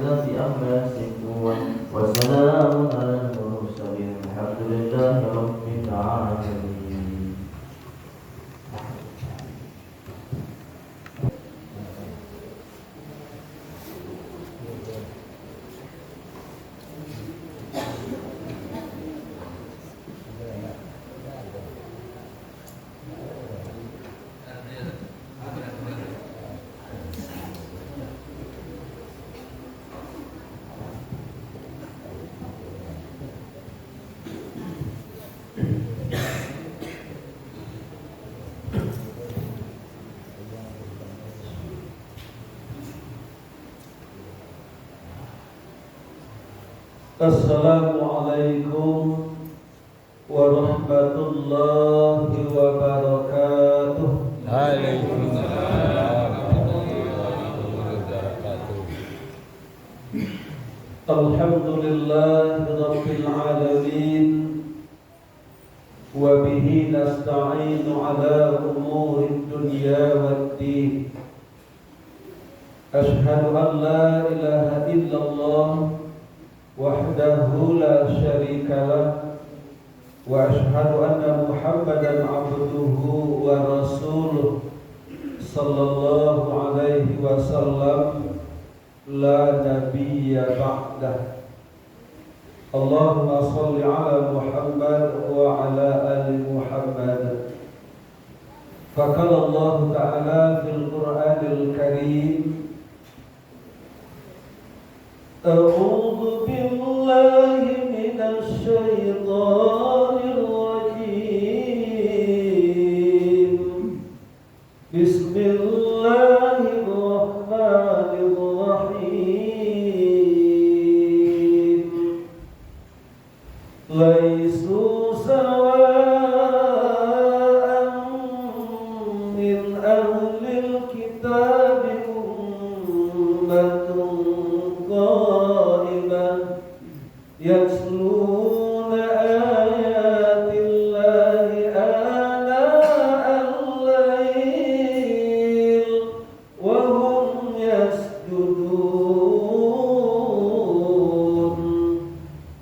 العزة عما يصفون وسلام على المرسلين الحمد لله رب العالمين. Assalamualaikum warahmatullahi wabarakatuh. Waalaikumsalam warahmatullahi wabarakatuh. Alhamdulillahi rabbil alamin wa bihi nasta'inu ala umurid dunya waddin. Ashhadu an la ilaha illallah wahdahu la syarika lah wa ashhadu anna Muhammadan abduhu wa rasuluh sallallahu alaihi wasallam la nabiyya ba'dah. Allahumma salli ala Muhammad wa ala ali Muhammad. Faqala Allah ta'ala fil Qur'anil Karim, أعوذ بالله من الشيطان الرجيم بسم الله الرحمن الرحيم ليسوا سواء من أهل الكتاب أمة يتلون آيات الله آناء الليل وهم يسجدون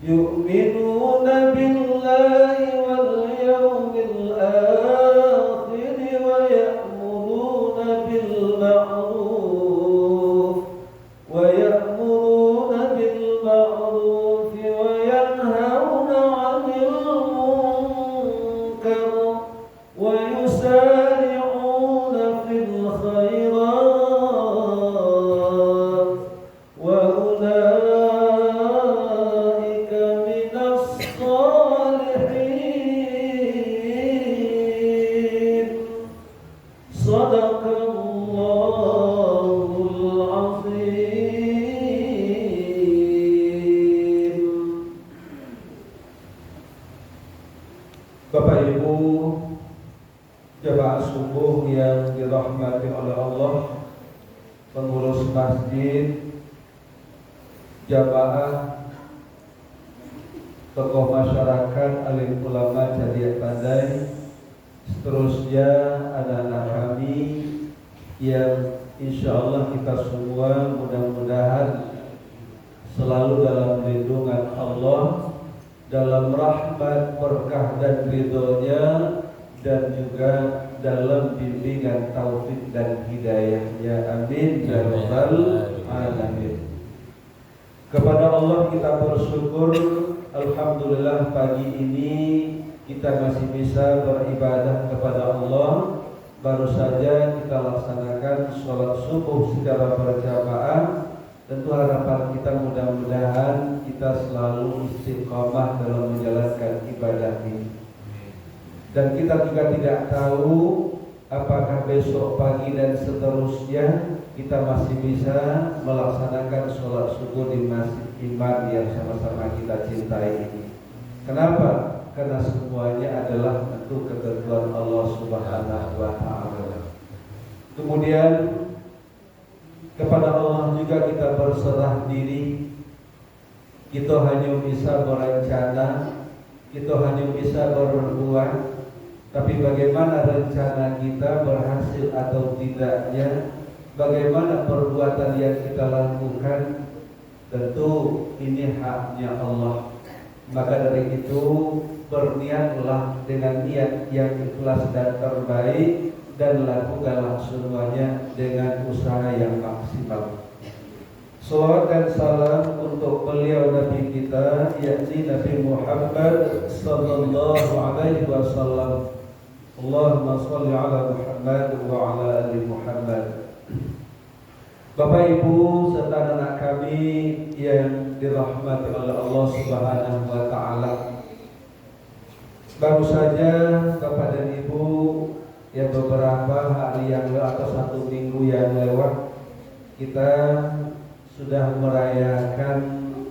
يؤمنون بالله واليوم الآخر ويأمرون بالمعروف ويأمرون بالمعروف وينهون عن المنكر ويسارعون في الخيرات وأولئك من الصالحين. صدق الله العظيم. Bapak Ibu jamaah subuh yang dirahmati oleh Allah, pengurus masjid, jamaah, tokoh masyarakat, alim ulama Jariah Pandai, seterusnya anak-anak kami yang insya Allah kita semua mudah-mudahan selalu dalam lindungan Allah, dalam rahmat, berkah dan ridhonya, dan juga dalam bimbingan taufik dan hidayahnya. Amin ya rabbal alamin. Kepada Allah kita bersyukur, alhamdulillah pagi ini kita masih bisa beribadah kepada Allah. Baru saja kita laksanakan sholat subuh secara berjamaah. Tentu harapan kita mudah-mudahan kita selalu istiqomah dalam menjalankan ibadah ini. Dan kita juga tidak tahu apakah besok pagi dan seterusnya kita masih bisa melaksanakan sholat subuh di masjid iman yang sama-sama kita cintai ini. Kenapa? Karena semuanya adalah tentu ketentuan Allah Subhanahu wa Ta'ala. Kemudian kepada Allah juga kita berserah diri. Kita hanya bisa berencana, kita hanya bisa berbuat, tapi bagaimana rencana kita berhasil atau tidaknya, bagaimana perbuatan yang kita lakukan, tentu ini haknya Allah. Maka dari itu berniatlah dengan niat yang ikhlas dan terbaik, dan lakukanlah semuanya dengan usaha yang maksimal. Salawat dan salam untuk beliau Nabi kita, yakni Nabi Muhammad sallallahu alaihi wasallam. Allahumma shalli ala Muhammad wa ala ali Muhammad. Bapak Ibu serta anak kami yang dirahmati oleh Allah Subhanahu wa taala. Baru saja Bapak dan Ibu, ya beberapa hari yang lalu atau 1 minggu yang lewat, kita sudah merayakan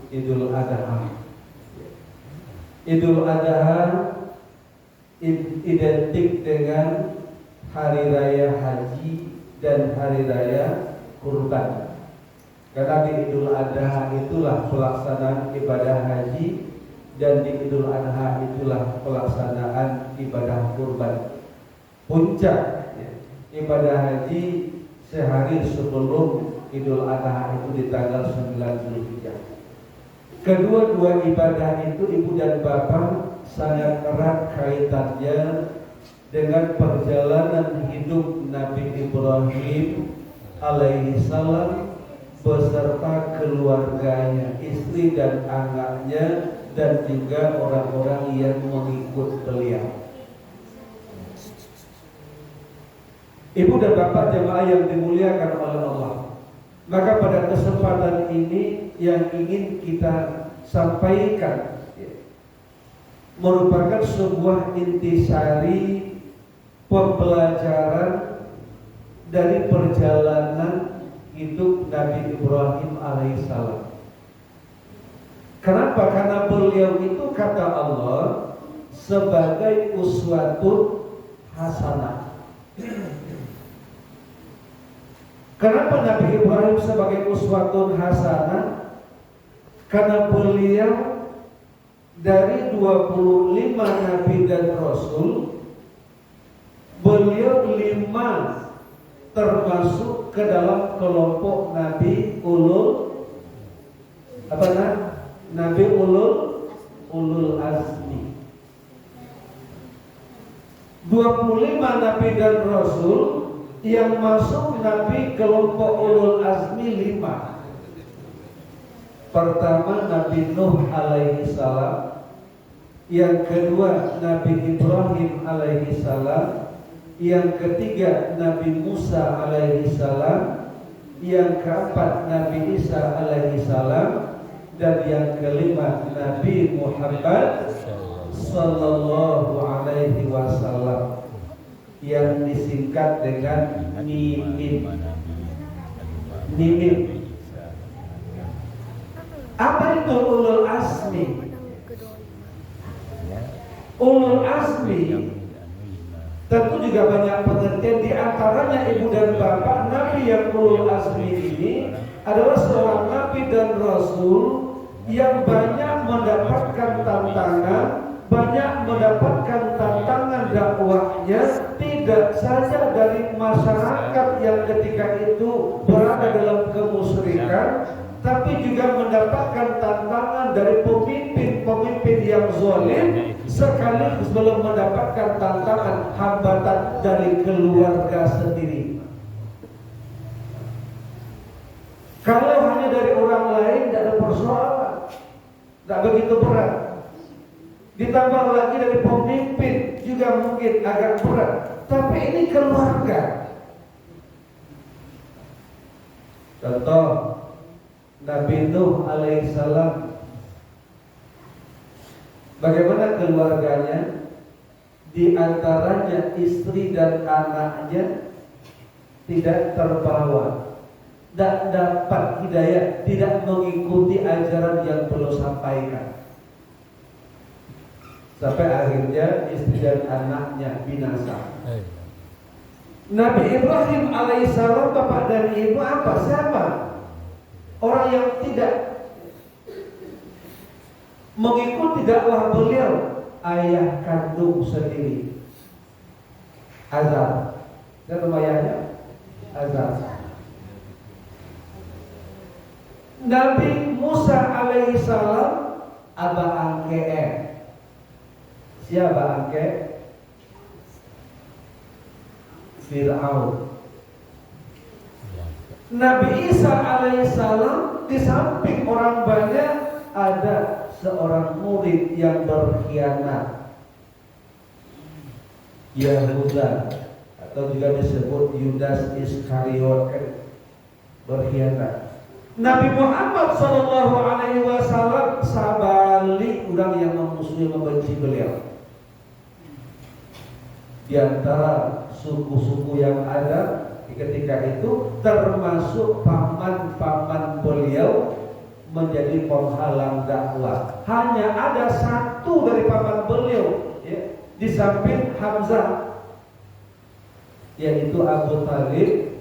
Idul Adha. Idul Adha identik dengan hari raya haji dan hari raya kurban. Karena di Idul Adha itulah pelaksanaan ibadah haji, dan di Idul Adha itulah pelaksanaan ibadah kurban. Puncak ibadah haji sehari sebelum Idul Adha itu di tanggal 9 Zulhijjah. Kedua-dua ibadah itu, Ibu dan Bapak, sangat erat kaitannya dengan perjalanan hidup Nabi Ibrahim alaihi salam beserta keluarganya, istri dan anaknya, dan juga orang-orang yang mengikut beliau. Ibu dan Bapak jemaah yang dimuliakan oleh Allah, maka pada kesempatan ini yang ingin kita sampaikan merupakan sebuah intisari pembelajaran dari perjalanan hidup Nabi Ibrahim alaihissalam. Kenapa? Karena beliau itu kata Allah sebagai uswatun hasanah. Kenapa Nabi Ibrahim sebagai uswatun hasanah? Karena beliau dari 25 Nabi dan Rasul, beliau 5 termasuk ke dalam kelompok Nabi ulul Nabi ulul azmi. 25 Nabi dan Rasul, yang masuk Nabi kelompok ulul azmi 5. Pertama Nabi Nuh alaihi salam, yang kedua Nabi Ibrahim alaihi salam, yang ketiga Nabi Musa alaihi salam, yang keempat Nabi Isa alaihi salam, dan yang kelima Nabi Muhammad sallallahu alaihi wasallam, yang disingkat dengan Mimim. Apa itu ulul azmi? Ulul azmi tentu juga banyak pengertian. Di antaranya Ibu dan Bapak, Nabi yang ulul azmi ini adalah seorang Nabi dan Rasul yang banyak mendapatkan tantangan, banyak mendapatkan tantangan dakwahnya, tidak saja dari masyarakat yang ketika itu berada dalam kemusyrikan, tapi juga mendapatkan tantangan dari pemimpin-pemimpin yang zalim, sekaligus belum mendapatkan tantangan hambatan dari keluarga sendiri. Kalau hanya dari orang lain tidak ada persoalan, tidak begitu berat. Ditambah lagi dari pemimpin juga mungkin agak berat. Tapi ini keluarga. Contoh Nabi Nuh alaihissalam, bagaimana keluarganya? Di antaranya istri dan anaknya tidak terbawa, tidak dapat hidayah, tidak mengikuti ajaran yang beliau sampaikan, sampai akhirnya istri dan anaknya binasa. Nabi Ibrahim alaihissalam, bapak dan ibu apa? Siapa? Orang yang tidak mengikuti dakwah beliau, ayah kandung sendiri, Azar. Dan ayahnya Azar. Nabi Musa alaihissalam aba angke. Siapa angke? Fir'aun. Nabi Isa alaihissalam di samping orang banyak ada seorang murid yang berkhianat, Yahuda, atau juga disebut Yudas Iskariot, berkhianat. Nabi Muhammad Sallallahu Alaihi Wasallam sabali orang yang memusuhi, membenci beliau. Di antara suku-suku yang ada ketika itu termasuk paman-paman beliau menjadi penghalang dakwah. Hanya ada satu dari paman beliau, ya, di samping Hamzah, yaitu Abu Talib,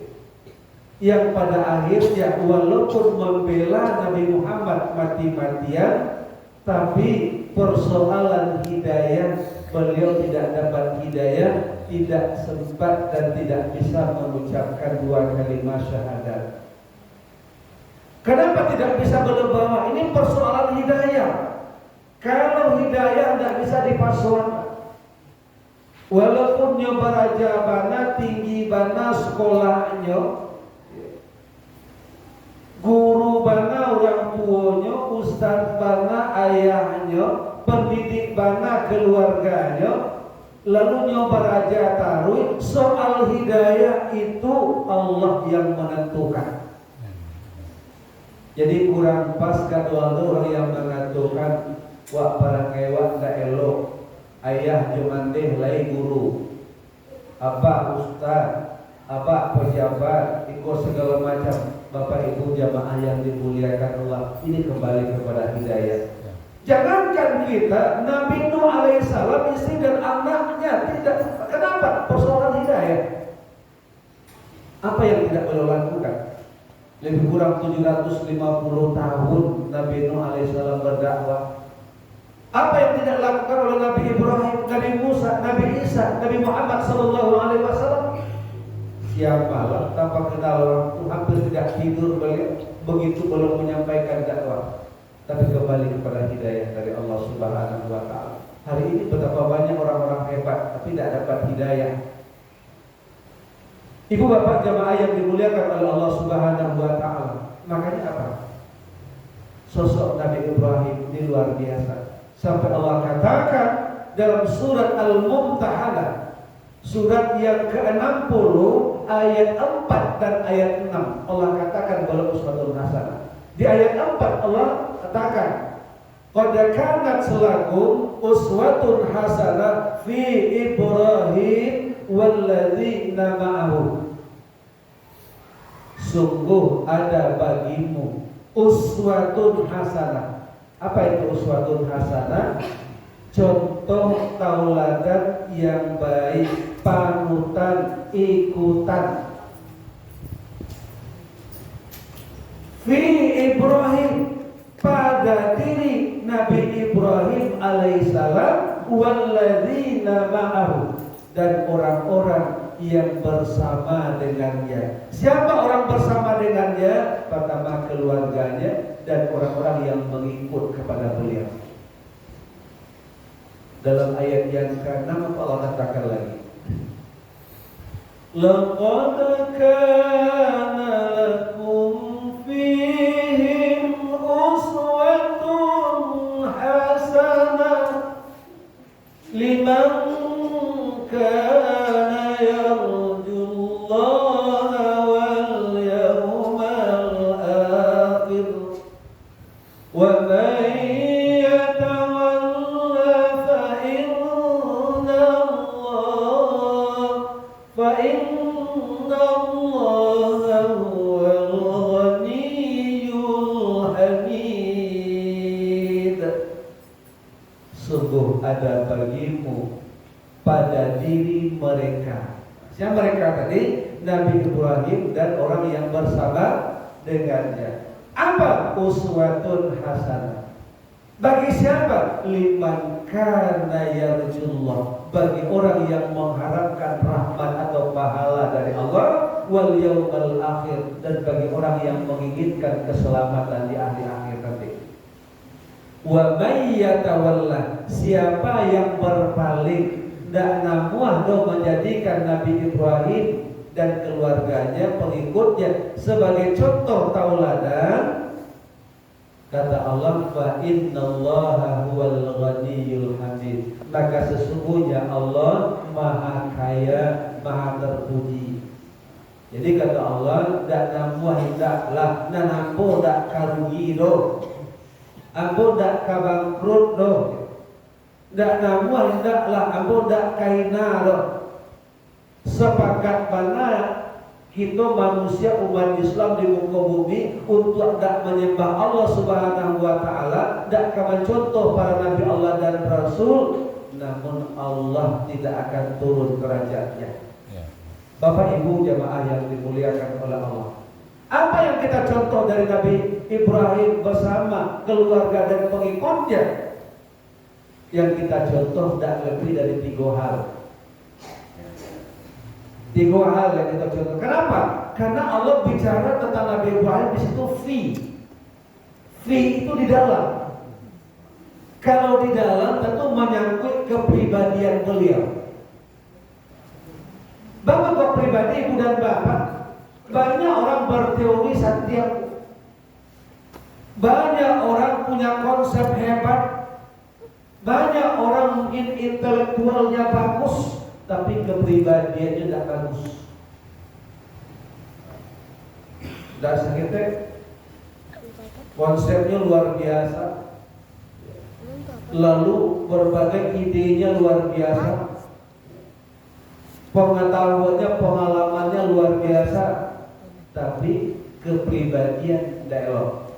yang pada akhirnya walaupun membela Nabi Muhammad mati-matian, tapi persoalan hidayah beliau tidak dapat hidayah, tidak sempat dan tidak bisa mengucapkan dua kalimat syahadat. Kenapa tidak bisa berlebawa? Ini persoalan hidayah. Kalau hidayah tidak bisa dipasrahkan, walaupun nyoba raja bana, tinggi bana, sekolahnya, guru bana, orang tuanya, ustaz bana, ayahnya, pendidik bana, keluarganya, lalu nyoba raja taruh. Soal hidayah itu Allah yang menentukan. Jadi kurang pas kadang orang yang mengatakan wak barang kewak ndak elok, ayah jumandeh lai guru, apa ustaz, apa pejabat, ikut segala macam, bapak ibu jamaah yang dimuliakan Allah. Ini kembali kepada hidayah. Jangankan kita, Nabi Nuh alaihissalam istri dan anaknya tidak. Kenapa? Persoalan hidayah. Apa yang tidak beliau lakukan? Lebih kurang 750 tahun Nabi Nuh alaihissalam berdakwah. Apa yang tidak dilakukan oleh Nabi Ibrahim, Nabi Musa, Nabi Isa, Nabi Muhammad Sallallahu Alaihi Wasallam? Siang malam tanpa kenal orang itu hampir tidak tidur beliau, begitu belum menyampaikan dakwah. Tapi kembali kepada hidayah dari Allah Subhanahu Wa Taala. Hari ini betapa banyak orang-orang hebat tapi tidak dapat hidayah. Ibu bapak jamaah yang dimuliakan oleh Allah Subhanahu Wa Taala. Makanya apa? Sosok Nabi Ibrahim ini luar biasa. Sampai Allah katakan dalam surat Al-Mumtahanah, surat yang ke-60 ayat 4 dan ayat 6, Allah katakan walau uswatun hasanah. Di ayat 4 Allah katakan, qad kanat lakum uswatun hasanah fi Ibrahim walladzina ma'ahu. Sungguh ada bagimu uswatun hasanah. Apa itu uswatun hasanah? Contoh tauladan yang baik, panutan, ikutan. Fi Ibrahim, pada diri Nabi Ibrahim alaihissalam, walladzina ma'ahu, dan orang-orang yang bersama dengannya. Siapa orang bersama dengannya? Pertama keluarganya dan orang-orang yang mengikut kepada beliau. Dalam ayat yang ke-6 Allah katakan lagi, laqad kana lakum fihim uswatun hasanah liman kana yarjullaha wal yawmal akhir wa man ada bagimu pada diri mereka. Siapa mereka tadi? Nabi Ibrahim dan orang yang bersama dengannya. Apa uswatun hasanah? Bagi siapa? Liman kana yarjullah, bagi orang yang mengharapkan rahmat atau pahala dari Allah, wal yaumal akhir, dan bagi orang yang menginginkan keselamatan di akhir nanti. Wa may yatawalla, siapa yang berpaling dan namuah do menjadikan Nabi Ibrahim dan keluarganya, pengikutnya sebagai contoh tauladan, kata Allah, fa innallaha huwal ghaniyyul hamid, maka sesungguhnya Allah maha kaya, maha terpuji. Jadi kata Allah, dak namuah hendaklah nan ampo dak karugi do, ampo dak kabangkrut do, dak namuah hendaklah ampo dak kaina do. Sepakat mana kita manusia umat Islam di muka bumi untuk dak menyembah Allah Subhanahu wa taala, dak kawan contoh para nabi Allah dan rasul, namun Allah tidak akan turun kerajaannya. Bapak Ibu jamaah yang dimuliakan oleh Allah, apa yang kita contoh dari Nabi Ibrahim bersama keluarga dan pengikutnya? Yang kita contoh tidak lebih dari 3 hal. 3 hal yang kita contoh. Kenapa? Karena Allah bicara tentang Nabi Ibrahim di situ fi itu di dalam. Kalau di dalam tentu menyangkut kepribadian beliau. Bapak pribadi, ibu dan bapak, banyak orang berteori Santiago, banyak orang punya konsep hebat, banyak orang mungkin intelektualnya bagus, tapi kepribadiannya tidak bagus. Dan sekitar konsepnya luar biasa, lalu berbagai idenya luar biasa, pengetahuannya, pengalamannya luar biasa, tapi kepribadian tidak elok.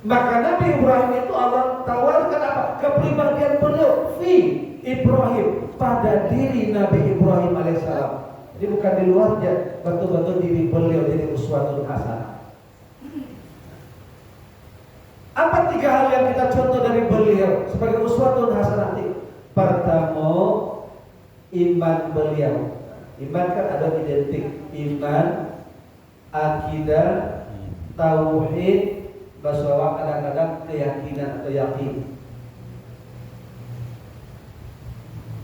Maka Nabi Ibrahim itu Allah tawarkan apa? Kepribadian beliau fi Ibrahim, pada diri Nabi Ibrahim alaihissalam. Jadi bukan di luarnya, betul-betul diri beliau jadi uswatun hasanah. Apa 3 hal yang kita contoh dari beliau sebagai uswatun hasanah? Pertama, iman beliau. Iman kan ada identik, iman, akidah, tauhid, bahwa kadang-kadang keyakinan atau yakin.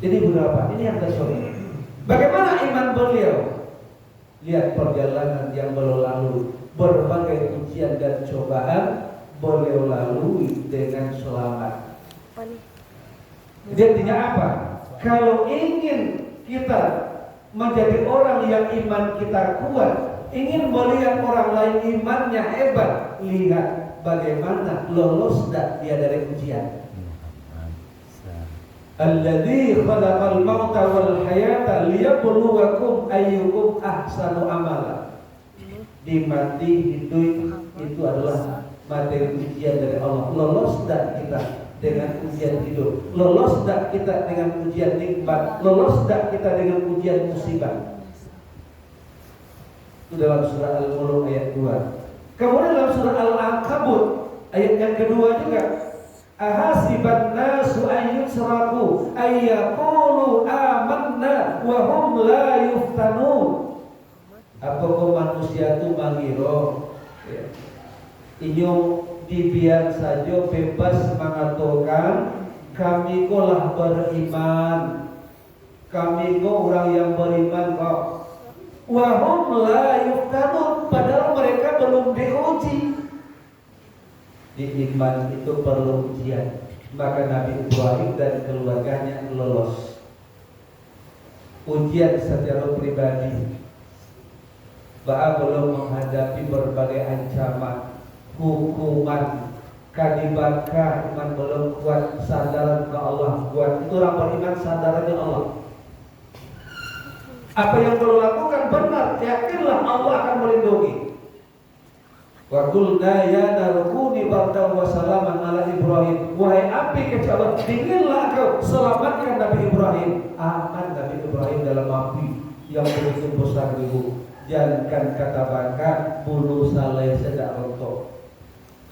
Jadi berapa? Ini yang tersulit. Bagaimana iman beliau? Lihat perjalanan yang beliau lalui, berbagai ujian dan cobaan beliau lalui dengan selamat. Jadi artinya apa? Kalau ingin kita menjadi orang yang iman kita kuat, ingin melihat orang lain imannya hebat, lihat bagaimana lolos tak dia dari ujian. Alladzi khalaqal mauta wal hayata liyabluwakum ayyukum ahsanu amala. Di mati hidup itu adalah materi ujian dari Allah. Lolos tak kita dengan ujian hidup, lolos tak kita dengan ujian nikmat, lolos tak kita dengan ujian musibah. Itu dalam surah Al-Mulk ayat 2. Kemudian dalam surah Al-Ankabut ayat yang kedua juga, ahasiban nasu ayyusraku ayyaqulu amanna wa hum la yuftanun. Apakah manusia itu mengira inyo dibiar saja bebas mengatakan kami kolah beriman, kami ko orang yang beriman kok. Wahum la yuftanun, padahal mereka belum diuji. Di iman itu perlu ujian. Maka Nabi Ibrahim dan keluarganya lolos ujian secara pribadi. Bahkan belum menghadapi berbagai ancaman, hukuman, kadibaka, iman belum kuat, sandaran ke Allah kuat. Itu orang beriman sandarannya Allah. Apa yang perlu lakukan benar, yakinlah Allah akan melindungi. Wa qulna ya narkuni bardan wa salaman ala Ibrahim. Wahai api kecaban, dinginlah kau, selamatkan Nabi Ibrahim. Aman Nabi Ibrahim dalam api yang begitu besar itu. Jangan kata bangka bulu saleh sedak rontok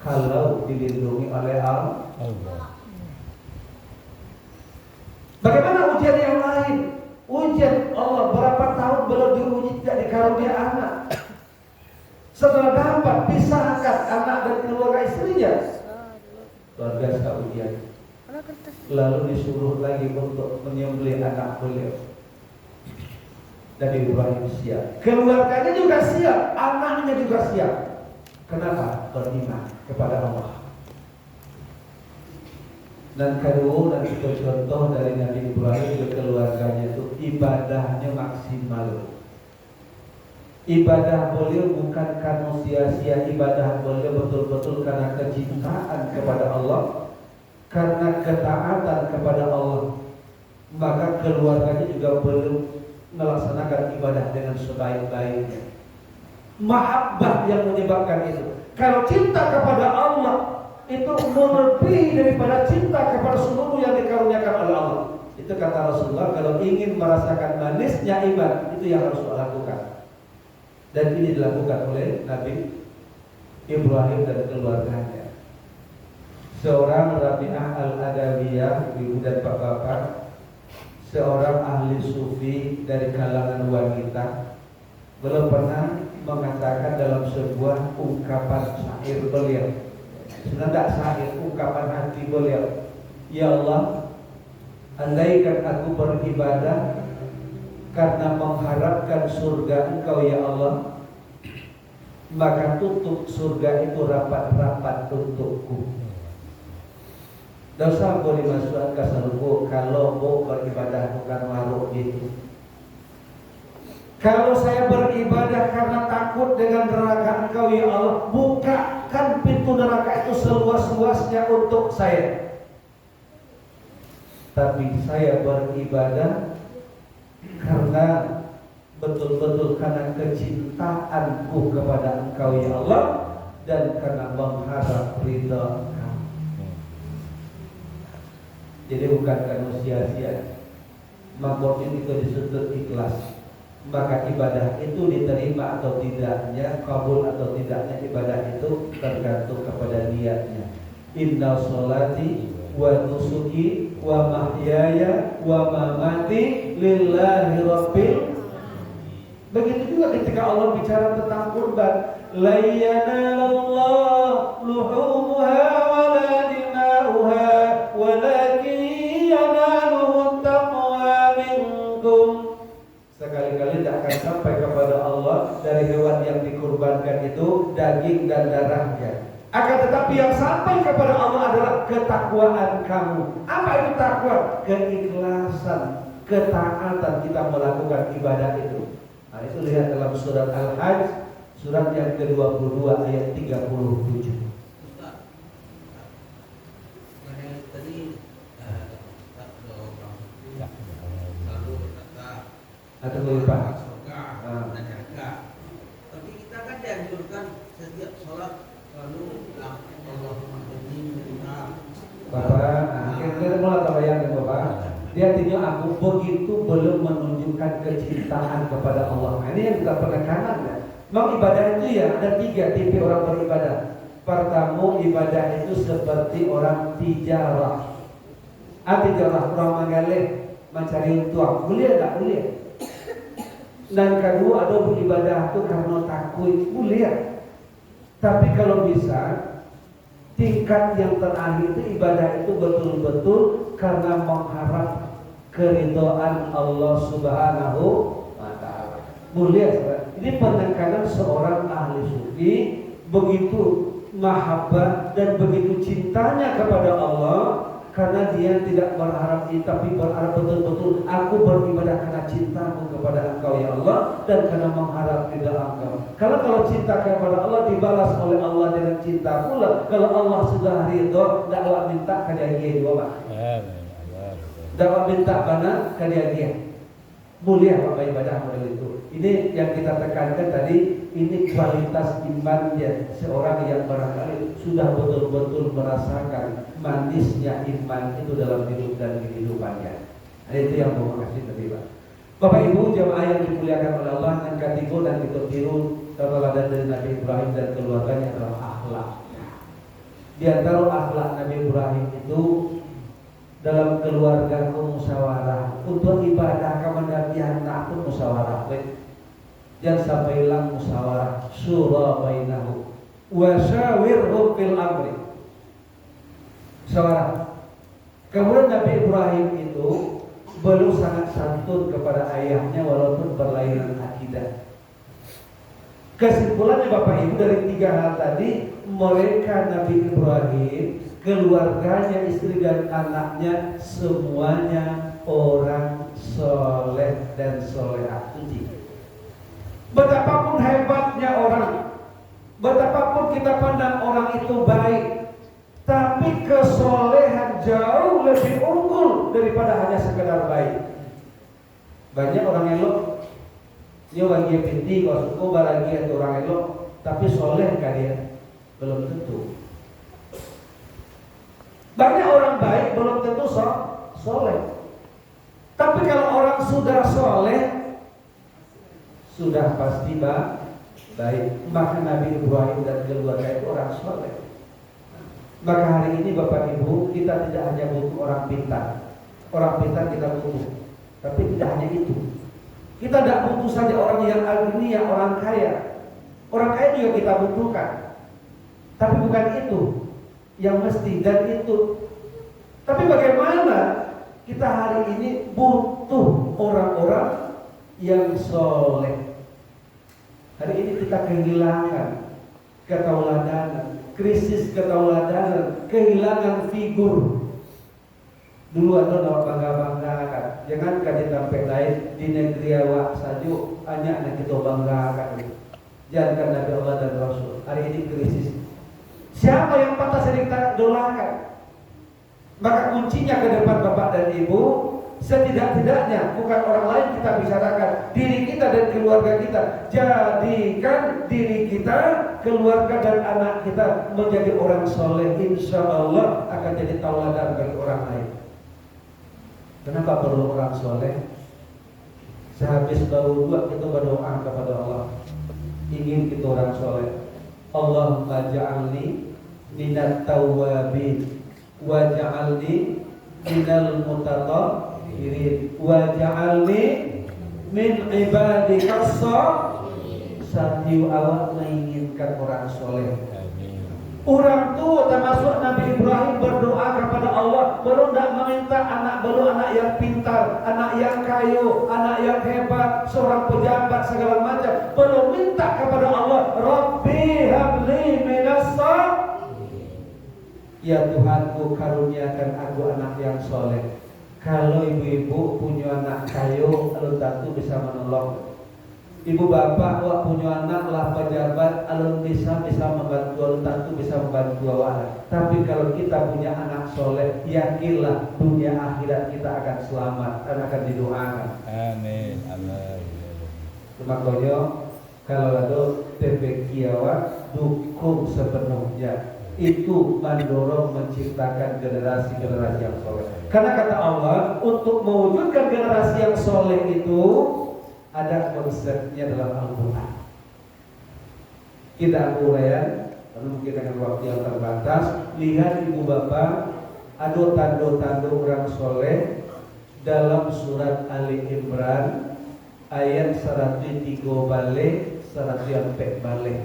kalau dilindungi oleh Allah. Bagaimana ujian yang lain? Ujian Allah berapa tahun belum diuji tidak dikarunia anak. Setelah dapat pisahkan anak dan keluarga istrinya, luar biasa ujian. Lalu disuruh lagi untuk menyembelih anak beliau. Nabi Ibrahim siap, keluarganya juga siap, anaknya juga siap. Kenapa? Beriman kepada Allah. Dan kedua, dan itu contoh dari Nabi Ibrahim ke keluarganya itu ibadahnya maksimal. Ibadah beliau bukan karena sia-sia, ibadah beliau betul-betul karena kecintaan kepada Allah, karena ketaatan kepada Allah. Maka keluarganya juga belum melaksanakan ibadah dengan sebaik-baiknya. Mahabbah yang menyebabkan itu. Kalau cinta kepada Allah itu melebihi daripada cinta kepada seluruh yang dikaruniakan oleh Allah. Itu kata Rasulullah, kalau ingin merasakan manisnya iman, itu yang harus dilakukan. Dan ini dilakukan oleh Nabi Ibrahim dan keluarganya. Seorang Rabi'ah Al-Adawiyah, ibu dan bapak-bapak, seorang ahli sufi dari kalangan wanita, beliau pernah mengatakan dalam sebuah ungkapan syair beliau, sebenarnya syair, ungkapan hati beliau, ya Allah, andaikan aku beribadah karena mengharapkan surga Engkau ya Allah, maka tutup surga itu rapat-rapat untukku. Dosa boleh masuk ke surga kalau mau beribadah bukan maruk gitu. Kalau saya beribadah karena takut dengan neraka Engkau ya Allah, bukakan pintu neraka itu seluas-luasnya untuk saya. Tapi saya beribadah karena betul-betul karena kecintaanku kepada Engkau ya Allah, dan karena mengharap ridha. Jadi bukan karena sia-sia. Makmum itu disebut ikhlas. Maka ibadah itu diterima atau tidaknya, kabul atau tidaknya ibadah itu tergantung kepada niatnya. Inna sholati wa nusuki wa mahyaya wa mamati lillahi rabbil. Begitu juga ketika Allah bicara tentang kurban, la yanalallahu luhumuha wa la dima'uha walakin yanaluhu taqwa minkum. Sekali-kali tidak akan sampai kepada Allah dari hewan yang dikurbankan itu daging dan darahnya. Akan tetapi yang sampai kepada Allah adalah ketakwaan kamu. Apa itu takwa? Keikhlasan, ketaatan kita melakukan ibadah itu. Nah, itu lihat dalam surat Al-Hajj, surat yang ke-22 ayat 37. Atau lupa. Tapi kita kan dianjurkan setiap sholat selalu Allahumma inni Bapak, kita mulai terbayang Bapak. Dia artinya aku begitu belum menunjukkan kecintaan kepada Allah. Nah, ini yang kita penekanan ya. Memang ibadah itu ya ada 3 tipe orang beribadah. Pertama, ibadah itu seperti orang tijarah. Tijarah orang menggalih mencari untung. Boleh tak? Boleh. Dan kedua, ada beribadah itu karena takut. Boleh. Tapi kalau bisa, tingkat yang terakhir itu ibadah itu betul-betul karena mengharap keridhaan Allah Subhanahu wa ta'ala. Mulia, ini penekanan seorang ahli sufi, begitu mahabbah dan begitu cintanya kepada Allah, karena dia tidak berharap ini, tapi berharap betul-betul aku beribadah karena cintamu kepada Engkau ya Allah, dan karena mengharap ridha Engkau. Kalau cinta kepada Allah dibalas oleh Allah dengan cinta pula. Kalau Allah sudah ridha, dakwah minta kejadian dua Pak. Dakwah minta mana kejadian. Mulia Bapak ibadah model itu. Ini yang kita tekankan tadi. Ini kualitas imannya seorang yang barangkali sudah betul-betul merasakan manisnya iman itu dalam hidup dan kehidupannya. Nah, itu yang mau kasih tadi Pak. Bapak Ibu jemaah yang dimuliakan oleh Allah, yang ketiga dan ditiru teladan dari Nabi Ibrahim dan keluarganya adalah akhlak. Di antara akhlak Nabi Ibrahim itu dalam keluarga musyawarah, untuk ibadah kemendapian tak pun musyawarah. Jangan sampai hilang musyawarah, syura bainahu wa syawirhum fil amri. Musyawarah. Kemudian Nabi Ibrahim itu belum sangat santun kepada ayahnya walaupun berlainan akidah. Kesimpulannya Bapak Ibu dari 3 hal tadi, mereka Nabi Ibrahim, keluarganya, istri dan anaknya semuanya orang soleh dan solehah. Betapapun hebatnya orang, betapapun kita pandang orang itu baik, tapi kesolehan jauh lebih unggul daripada hanya sekedar baik. Banyak orang elok, dia bagi binti, kalau suku baragi atau orang elok, tapi soleh kan dia? Belum tentu. Banyak orang baik belum tentu soleh. Tapi kalau orang sudah soleh, sudah pasti baik. Maka Nabi Ibrahim dan keluarga itu orang soleh. Maka hari ini Bapak Ibu, kita tidak hanya butuh orang pintar. Orang pintar kita butuh, tapi tidak hanya itu. Kita tidak butuh saja orang yang agniya, orang kaya. Orang kaya juga kita butuhkan. Tapi bukan itu yang mesti dan itu. Tapi bagaimana kita hari ini butuh orang-orang yang soleh. Hari ini kita kehilangan ketauladanan, krisis ketauladanan, kehilangan figur. Dulu ada nama bangga-banggakan. Jangan kaji sampai lain di negeri awak saja hanya anak kita banggakan. Jangan Nabi Allah dan Rasul. Hari ini krisis. Siapa yang patah sering kita dolakan? Maka kuncinya ke depan Bapak dan Ibu, setidak-tidaknya bukan orang lain kita bicarakan, diri kita dan keluarga kita. Jadikan diri kita, keluarga dan anak kita menjadi orang soleh. Insya Allah akan jadi tauladan bagi orang lain. Kenapa perlu orang soleh? Sehabis baru dua kita berdoa kepada Allah, ingin kita orang soleh. Allahumma ja'alni minat tawwabin wa ja'alni minal mutatahhirin wa ja'alni min ibadika salihin. Awak menginginkan orang soleh. Orang tua termasuk Nabi Ibrahim berdoa kepada Allah, belum tidak meminta anak, belum anak yang pintar, anak yang kayu, anak yang hebat, seorang pejabat segala macam, belum minta kepada Allah, Rabbi habli minas sholihin. Ya Tuhanku, karuniakan aku anak yang soleh. Kalau ibu-ibu punya anak kayu, lalu tentu bisa menolong. Ibu bapak wak punya anak lah pejabat, alun bisa membantu, alun tentu bisa membantu awak. Tapi kalau kita punya anak soleh, yakinlah dunia akhirat kita akan selamat dan akan didoakan. Amin. Amin. Makanya kalau ada TPQ awak dukung sepenuhnya. Itu mendorong menciptakan generasi-generasi yang soleh. Karena kata Allah, untuk mewujudkan generasi yang soleh itu ada konsepnya dalam Al-Quran. Kita uraian, lalu mungkin dengan waktu yang terbatas. Lihat ibu bapak, ada tanda-tanda orang soleh dalam surat Ali Imran ayat 103 balik, 104 balik.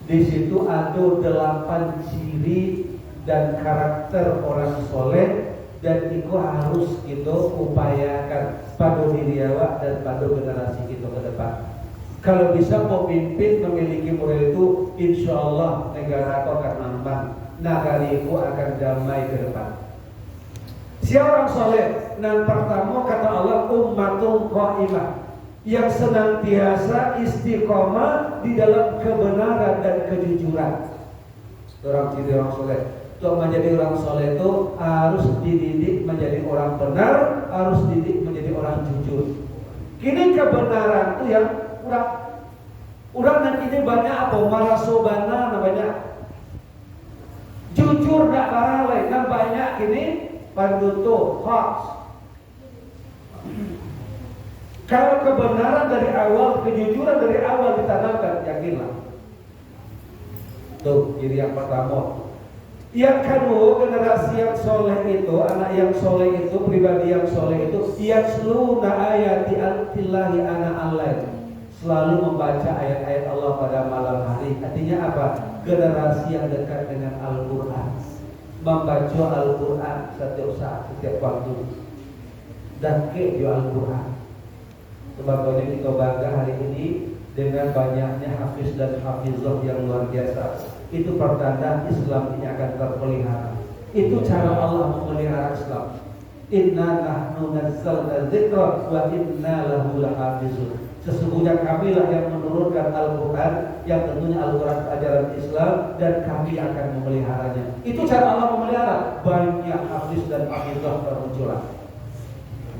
Di situ ada 8 ciri dan karakter orang soleh, dan itu harus kita upayakan pada diri awak dan pada generasi kita ke depan. Kalau bisa pemimpin memiliki model itu, insya Allah negara itu akan nambah, negara itu akan damai ke depan. Siapa orang soleh? Yang pertama kata Allah, ummatun qa'imah, yang senantiasa istiqomah di dalam kebenaran dan kejujuran. Orang ciri orang soleh. Untuk menjadi orang soleh itu harus dididik menjadi orang benar, harus dididik menjadi orang jujur. Kini kebenaran itu yang orang nanti ini banyak apa? Marasobana namanya. Jujur tidak lalai, kan banyak kini panduto hoax. Kalau kebenaran dari awal, kejujuran dari awal ditanamkan, yakinlah. Tuh, ciri yang pertama. Yang kedua, generasi yang soleh itu, anak yang soleh itu, pribadi yang soleh itu, yasluna ayati Allahi ana Allah, selalu membaca ayat-ayat Allah pada malam hari. Artinya apa? Generasi yang dekat dengan Al-Quran, membaca Al-Quran setiap saat, setiap waktu, dan ke Al-Quran. Sebabnya kita bangga hari ini dengan banyaknya hafiz dan hafizah yang luar biasa. Itu pertanda Islam ini akan terpelihara. Itu cara Allah memelihara Islam. Inna nahnu nazzalna dzikra wa inna lahu lahafizun. Sesungguhnya kamilah yang menurunkan Al-Quran, yang tentunya Al-Quran ajaran Islam, dan kami akan memeliharanya. Itu cara Allah memelihara. Banyak hafiz dan hafizah bermunculan.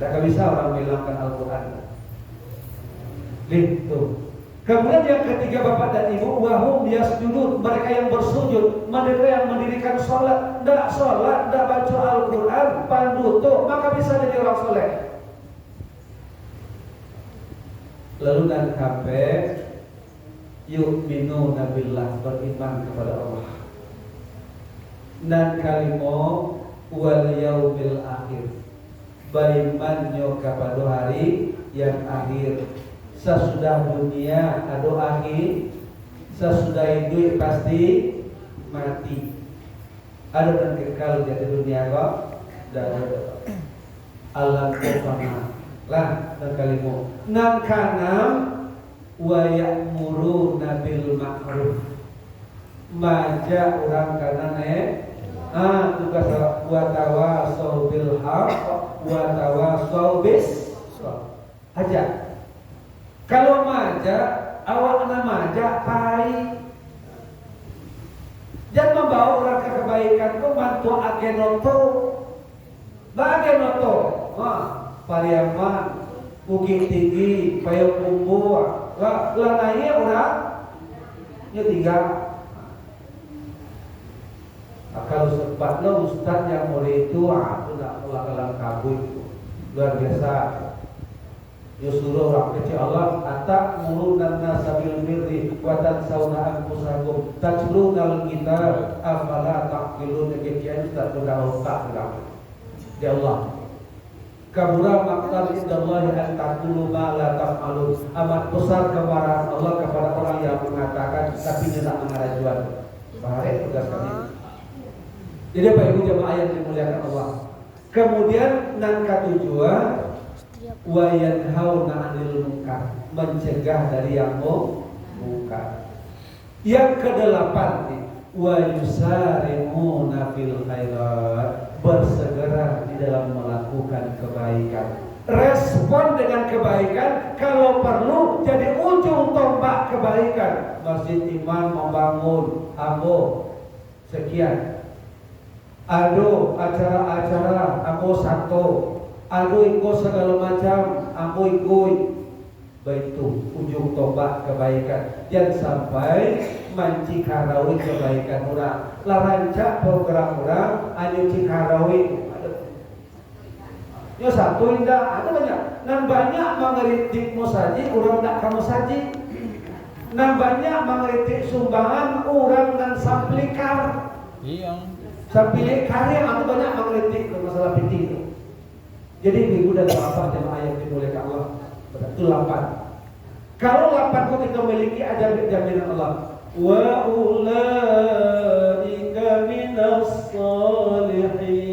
Tidak bisa orang menghilangkan Al-Quran. Itu. Kemudian yang ketiga Bapak dan Ibu, wahum yasjudun, mereka yang bersujud, mereka yang mendirikan sholat, tidak baca Al-Quran, panduto, maka bisa jadi orang soleh. Lalu dan sampai yu'minuna billah, beriman kepada Allah, dan kalimo wal yaumil akhir, beriman kepada hari yang akhir. Sesudah dunia ada akhir, sesudah hidup pasti mati. Ada dan kekal di dunia kok, dan alam kofana lah dan kalimu. Nan kanam wa ya'muruna bil ma'ruf, maja orang kanane tugas wa tawasau bil haqq wa tawasau bis aja. Kalau maja, awak maja pai. Jangan membawa orang ke kebaikan. Kau bantu agenoto, bagenoto. Pariaman, Bukit Tinggi, Payakumbuh. Lananya orang nya 3. Kalau sempatnya ustaz yang mulai itu, itu nak ulang kabut itu luar biasa. Yusuruh orang kecil Allah atak mulunan nasabil birri wa tansawna anfusakum tajlunal kitab afala taqilun. Kekian ustaz sudah otak ya Allah. Kabura maqtan indallahi an taqulu ma la taf'alun. Amat besar kemarahan Allah kepada orang yang mengatakan tapi tidak mengarajuan. Baik tugas kami. Jadi Bapak Ibu jemaah yang dimuliakan Allah. Kemudian nan katujuan wa yanhauna 'anil munkar, mencegah dari yang munkar. Yang kedelapan, wa yusari'una fil khairat, bersegera di dalam melakukan kebaikan. Respon dengan kebaikan, kalau perlu jadi ujung tombak kebaikan. Masjid Iman membangun, sekian. Aduh acara-acara, satu. Aku ikut segala macam, aku ikut. Baik itu ujung tombak kebaikan. Jangan sampai manci karawi kebaikan orang. Larancak program orang, ayo cikarawi. Yo satu indah, ada banyak. Nan banyak mengeritik musaji, orang tak kamu saji. Nan banyak mengeritik sumbangan, orang dan samplikar. Iya. Samplikar yang aku banyak mengeritik masalah penting itu. Jadi ibu dan bapak jemaah yang dimuliakan Allah, itu 8. Kalau 8 itu kita memiliki ajaran jaminan Allah. Wa ulaika minas salihin.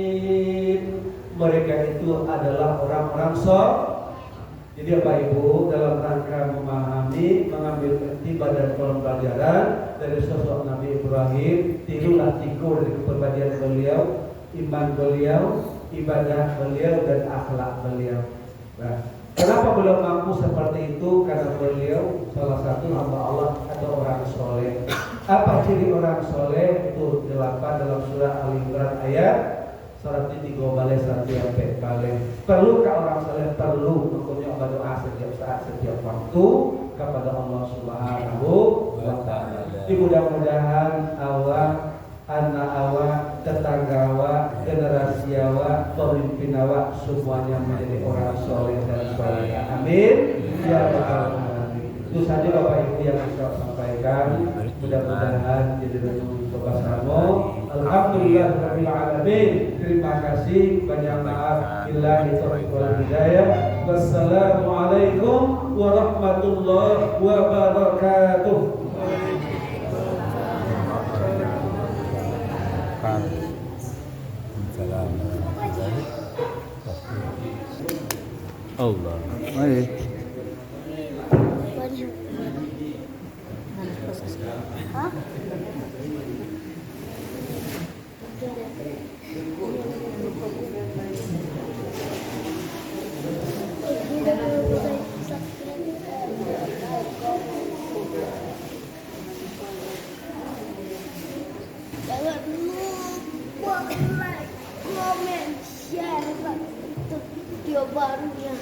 Mereka itu adalah orang-orang saleh. Jadi Bapak Ibu dalam rangka memahami, mengambil iktibar dan pembelajaran dari sosok Nabi Ibrahim, tirulah tikur dari kepribadian beliau, iman beliau, ibadah beliau dan akhlak beliau. Nah, kenapa beliau mampu seperti itu? Karena beliau salah satu hamba Allah atau orang soleh. Apa ciri orang soleh? Itu 8 dalam surah Al-Imran ayat 103 balik setiap balik. Perlukah orang soleh? Perlu mempunyai berdoa setiap saat, setiap waktu kepada Allah Subhanahu wa Ta'ala. Mudah-mudahan awak, anak awak, tetangga awak, generasi awak, pemimpin awak semuanya menjadi orang soleh dan soleh. Amin. Ya Rabbal Alamin. Itu saja Bapak Ibu yang bisa sampaikan. Mudah-mudahan jadi renungan bersama. Alhamdulillahirabbil alamin. Terima kasih, banyak maaf. Billahi taufiq wal hidayah. Wassalamualaikum warahmatullahi wabarakatuh. Allah. Baik. Hah? Jangan lupa like, comment, share untuk video barunya.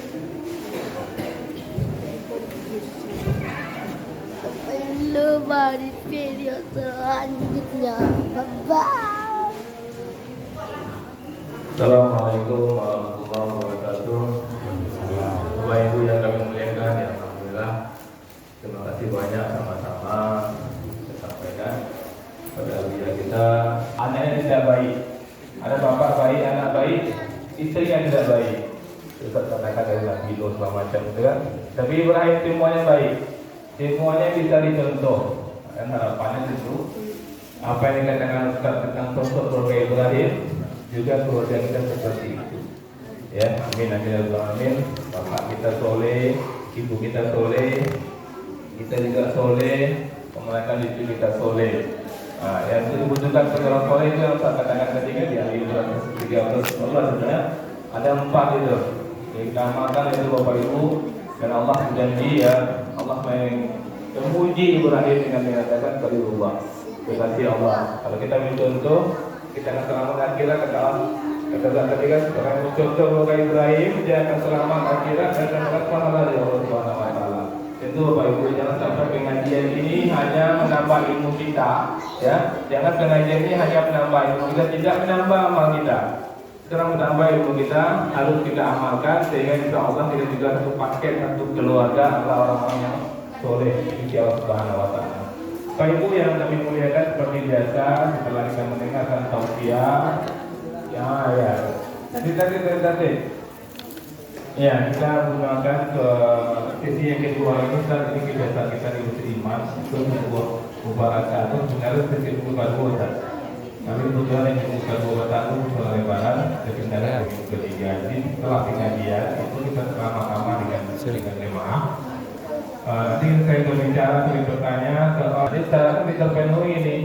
Sampai jumpa di video selanjutnya. Bye-bye. Assalamualaikum warahmatullahi wabarakatuh. Bapak Ibu yang kami muliakan, ya alhamdulillah. Terima kasih banyak sama-sama saya sampaikan pada usia kita. Anaknya tidak baik, ada bapak baik, anak baik, istri yang tidak baik. Ustaz katakan dari lagi segala macam, gitu kan? Tapi Ibrahim semuanya baik, semuanya bisa dicontoh. Dan harapannya itu apa yang dikatakan Ustaz tentang sosok keluarga Ibrahim, juga keluarga kita seperti itu. Ya, amin amin ya rabbal alamin. Bapak kita soleh, ibu kita soleh, kita juga soleh, kemudian istri kita soleh. Nah, yang dibutuhkan seorang soleh itu yang saya katakan ketika di ahli surat 13 Allah sebenarnya ada 4 itu. Diamalkan itu Bapak Ibu, dan Allah berjanji ya, Allah memuji Ibrahim dengan mengatakan Khalilullah, kekasih Allah. Kalau kita mencontoh, kita akan selamat akhirat, kata Allah. Kata ketika orang mencontoh keluarga Ibrahim, dia akan selamat akhirat dan akan mendapat pahala dari Allah Subhanahu wa taala. Itu Bapak Ibu, jangan sampai pengajian ini hanya menambah ilmu kita, ya. Jangan pengajian ini hanya menambah ilmu kita, tidak menambah amal kita. Sekarang menambah ilmu kita harus kita amalkan sehingga insya Allah kita juga satu paket, satu keluarga adalah orang-orang yang soleh insya Allah Subhanahu wa taala. Bapak Ibu yang kami muliakan, seperti biasa setelah kita mendengarkan tausiah, ya, tadi. Ya, kita menggunakan ke sesi yang kedua ini. Saat ini kebiasaan kita di Masjid Iman untuk membuat mubarakatuh, sebenarnya sesi mubarakatuh. Kami kebetulan yang membuka mubarakatuh soal lebaran, sebenarnya yang ketiga. Jadi setelah pengajian itu kita sama-sama dengan jemaah. Nanti saya berbicara, saya bertanya soal ini secara terpenuhi ini.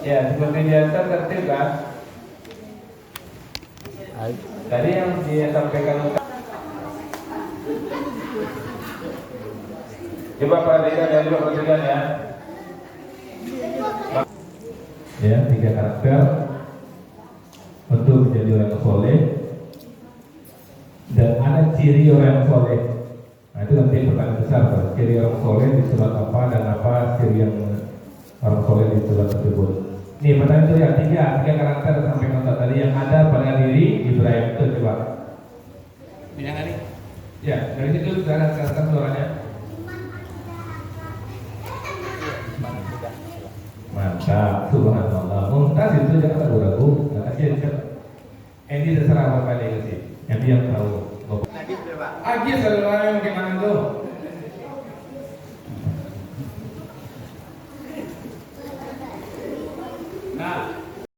Ya, seperti biasa tertib kan? Tadi yang dia sampaikan. Coba perhatikan ya. Ya, 3 karakter untuk menjadi orang soleh, dan ada ciri orang soleh. Nah, itu nanti pertanyaan besar, ciri orang soleh di surat apa dan apa ciri yang orang soleh di surat tersebut. Nih pertanyaan itu ya, 3 karakter sampai kontak tadi yang ada pada diri Ibrahim itu, coba. Pindah kali. Ya, dari situ kita akan suaranya. Mantap, subhanallah. Mumtaz itu jangan ragu-ragu. Kasih Endi terserah apa kali kasih. Endi yang tahu. Agis kalau yang bagaimana tuh?